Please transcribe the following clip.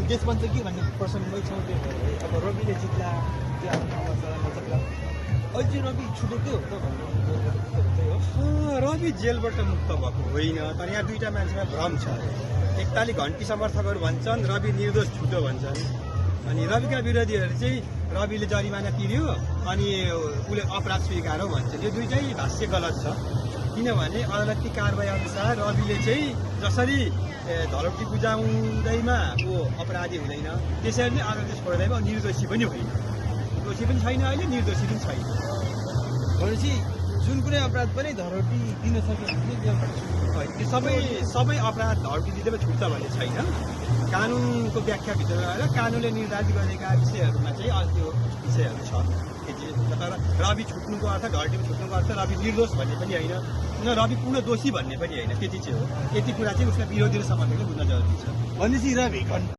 देश बन्छ कि भन्ने प्रसङ्गमै छौँ। त्यो भएर अब रविले जित्ला त्यो मतलब अझै रवि छुटेकै हो त भन्ने हो। रवि जेलबाट मुक्त भएको होइन, तर यहाँ दुईटा मान्छेमा भ्रम छ। एकताली घन्टी समर्थकहरू भन्छन् रवि निर्दोष छुट्यो भन्छन्, अनि रविका विरोधीहरू चाहिँ रविले जरिमाना तिर्यो अनि उसले अपराध स्वीकार हो भन्छन्। यो दुईटै भाष्य गलत छ, किनभने अदालती कारबाही अनुसार रविले चाहिँ जसरी धरोटी बुझाउँदैमा ऊ अपराधी हुँदैन, त्यसरी नै अदालतले छोड्दैमा निर्दोषी पनि होइन। दोषी पनि छैन अहिले, निर्दोषी पनि छैन। भनेपछि जुन कुनै अपराध पनि धरोटी दिन सक्यो भने त्यो त्यो सबै अपराध धरोटी दिँदैमा छुट्छ भन्ने छैन। कानुनको व्याख्याभित्र गएर कानुनले निर्धारित गरेका विषयहरूमा चाहिँ त्यो विषयहरू छ। तर रवि छुट्नुको अर्थ धरोटीमा छुट्नुको अर्थ रवि निर्दोष भन्ने पनि होइन, न रवि पूर्ण दोषी भन्ने पनि होइन। त्यति चाहिँ हो। यति कुरा चाहिँ उसका विरोधी र समर्थकले बुझ्न जरुरी छ। भनेपछि रवि